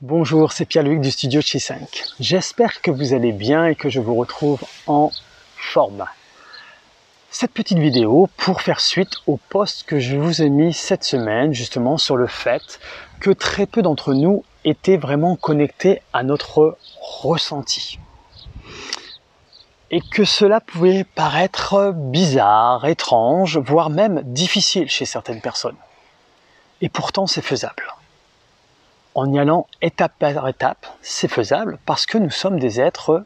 Bonjour, c'est Pierre-Luc du studio Chi5. J'espère que vous allez bien et que je vous retrouve en forme. Cette petite vidéo pour faire suite au post que je vous ai mis cette semaine justement sur le fait que très peu d'entre nous étaient vraiment connectés à notre ressenti. Et que cela pouvait paraître bizarre, étrange, voire même difficile chez certaines personnes. Et pourtant c'est faisable. En y allant étape par étape, c'est faisable parce que nous sommes des êtres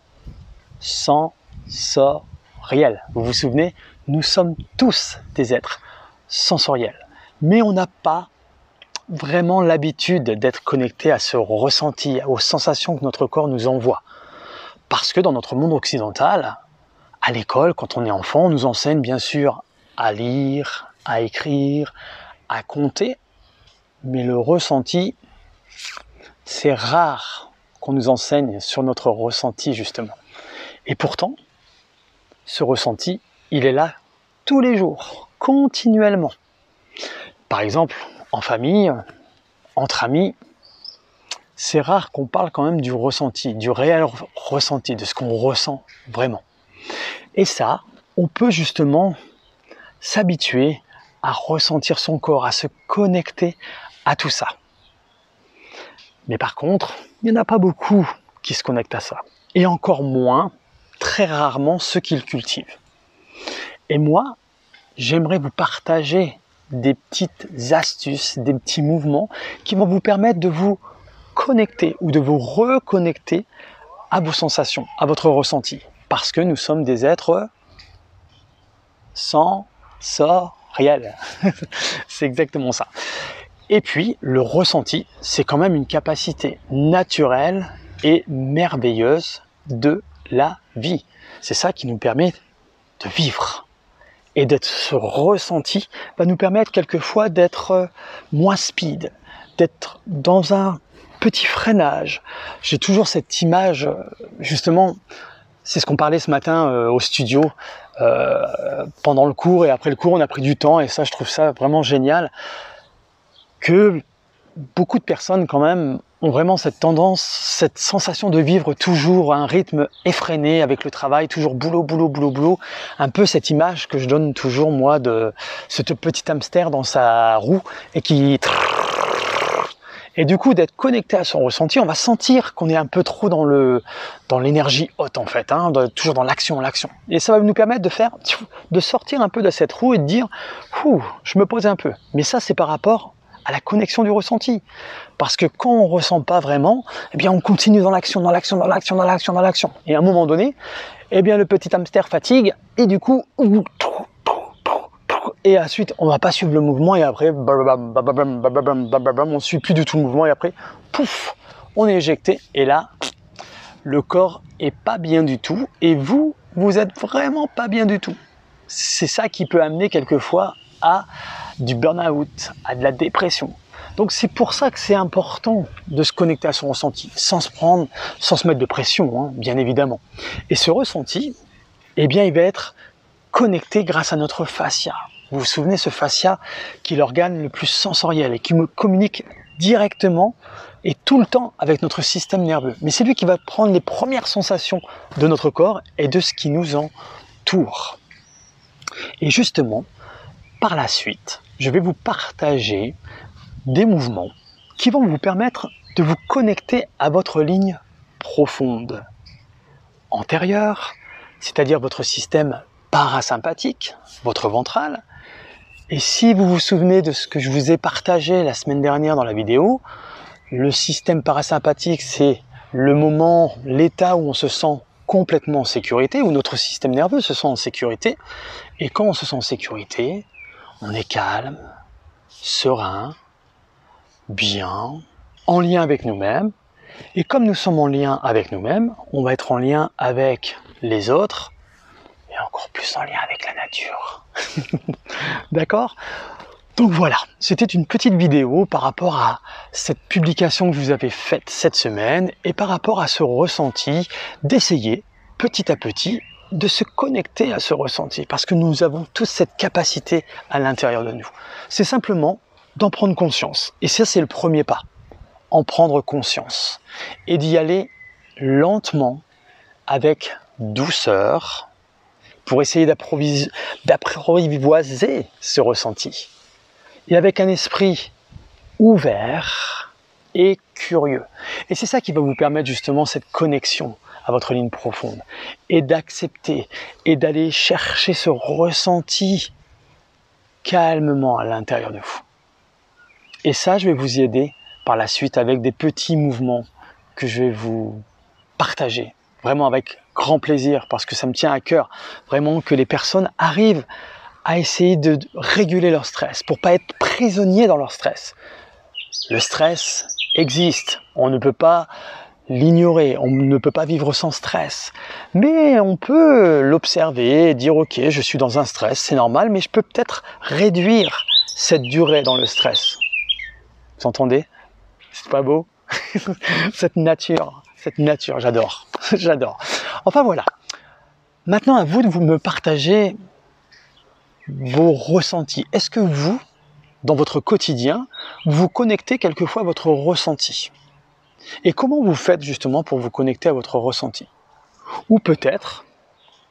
sensoriels. Vous vous souvenez, nous sommes tous des êtres sensoriels. Mais on n'a pas vraiment l'habitude d'être connecté à ce ressenti, aux sensations que notre corps nous envoie. Parce que dans notre monde occidental, à l'école, quand on est enfant, on nous enseigne bien sûr à lire, à écrire, à compter, mais le ressenti, c'est rare qu'on nous enseigne sur notre ressenti justement. Et pourtant, ce ressenti, il est là tous les jours, continuellement. Par exemple, en famille, entre amis, c'est rare qu'on parle quand même du ressenti, du réel ressenti, de ce qu'on ressent vraiment. Et ça, on peut justement s'habituer à ressentir son corps, à se connecter à tout ça. Mais par contre, il n'y en a pas beaucoup qui se connectent à ça. Et encore moins, très rarement, ceux qui le cultivent. Et moi, j'aimerais vous partager des petites astuces, des petits mouvements qui vont vous permettre de vous connecter ou de vous reconnecter à vos sensations, à votre ressenti. Parce que nous sommes des êtres sensoriels. C'est exactement ça. Et puis, le ressenti, c'est quand même une capacité naturelle et merveilleuse de la vie. C'est ça qui nous permet de vivre. Et d'être ce ressenti va nous permettre quelquefois d'être moins speed, d'être dans un petit freinage. J'ai toujours cette image, justement, c'est ce qu'on parlait ce matin au studio, pendant le cours et après le cours, on a pris du temps et ça, je trouve ça vraiment génial. Que beaucoup de personnes quand même ont vraiment cette tendance, cette sensation de vivre toujours à un rythme effréné avec le travail, toujours boulot, boulot, boulot, boulot. Un peu cette image que je donne toujours moi de ce petit hamster dans sa roue et qui... Et du coup d'être connecté à son ressenti, on va sentir qu'on est un peu trop dans l'énergie haute en fait, toujours dans l'action. Et ça va nous permettre de sortir un peu de cette roue et de dire je me pose un peu. Mais ça c'est par rapport à la connexion du ressenti. Parce que quand on ne ressent pas vraiment, eh bien on continue dans l'action. Et à un moment donné, eh bien le petit hamster fatigue et du coup, et ensuite on ne va pas suivre le mouvement et après, on ne suit plus du tout le mouvement et après, pouf, on est éjecté et là, le corps est pas bien du tout et vous êtes vraiment pas bien du tout. C'est ça qui peut amener quelquefois à du burn-out, à de la dépression. Donc c'est pour ça que c'est important de se connecter à son ressenti, sans se mettre de pression, bien évidemment. Et ce ressenti, eh bien, il va être connecté grâce à notre fascia. Vous vous souvenez, ce fascia qui est l'organe le plus sensoriel et qui me communique directement et tout le temps avec notre système nerveux. Mais c'est lui qui va prendre les premières sensations de notre corps et de ce qui nous entoure. Et justement, par la suite, je vais vous partager des mouvements qui vont vous permettre de vous connecter à votre ligne profonde, antérieure, c'est-à-dire votre système parasympathique, votre ventral. Et si vous vous souvenez de ce que je vous ai partagé la semaine dernière dans la vidéo, le système parasympathique, c'est le moment, l'état où on se sent complètement en sécurité, où notre système nerveux se sent en sécurité. Et quand on se sent en sécurité, on est calme, serein, bien, en lien avec nous-mêmes. Et comme nous sommes en lien avec nous-mêmes, on va être en lien avec les autres et encore plus en lien avec la nature. D'accord ? Donc voilà, c'était une petite vidéo par rapport à cette publication que je vous avais faite cette semaine et par rapport à ce ressenti, d'essayer petit à petit de se connecter à ce ressenti parce que nous avons tous cette capacité à l'intérieur de nous. C'est simplement d'en prendre conscience et ça c'est le premier pas. en prendre conscience et d'y aller lentement, avec douceur, pour essayer d'apprivoiser ce ressenti. Et avec un esprit ouvert et curieux. Et c'est ça qui va vous permettre justement cette connexion à votre ligne profonde. Et d'accepter et d'aller chercher ce ressenti calmement à l'intérieur de vous. Et ça, je vais vous y aider par la suite avec des petits mouvements que je vais vous partager. Vraiment avec grand plaisir parce que ça me tient à cœur. Vraiment que les personnes arrivent à essayer de réguler leur stress pour pas être prisonniers dans leur stress. Le stress existe. On ne peut pas l'ignorer. On ne peut pas vivre sans stress. Mais on peut l'observer et dire ok, je suis dans un stress, c'est normal, mais je peux peut-être réduire cette durée dans le stress. Vous entendez? C'est pas beau? Cette nature, j'adore, j'adore. Enfin voilà. Maintenant à vous de me partager vos ressentis. Est-ce que vous, dans votre quotidien, vous connectez quelquefois à votre ressenti? Et comment vous faites justement pour vous connecter à votre ressenti? Ou peut-être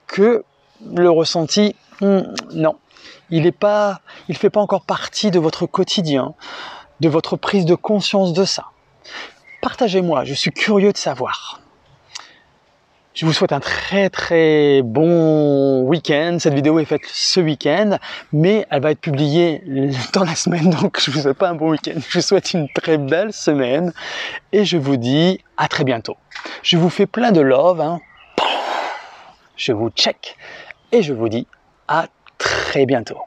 que le ressenti, non, il fait pas encore partie de votre quotidien, de votre prise de conscience de ça. Partagez-moi, je suis curieux de savoir. Je vous souhaite un très très bon week-end. Cette vidéo est faite ce week-end, mais elle va être publiée dans la semaine, donc je vous souhaite pas un bon week-end. Je vous souhaite une très belle semaine et je vous dis à très bientôt. Je vous fais plein de love, hein. Je vous check et je vous dis à très bientôt.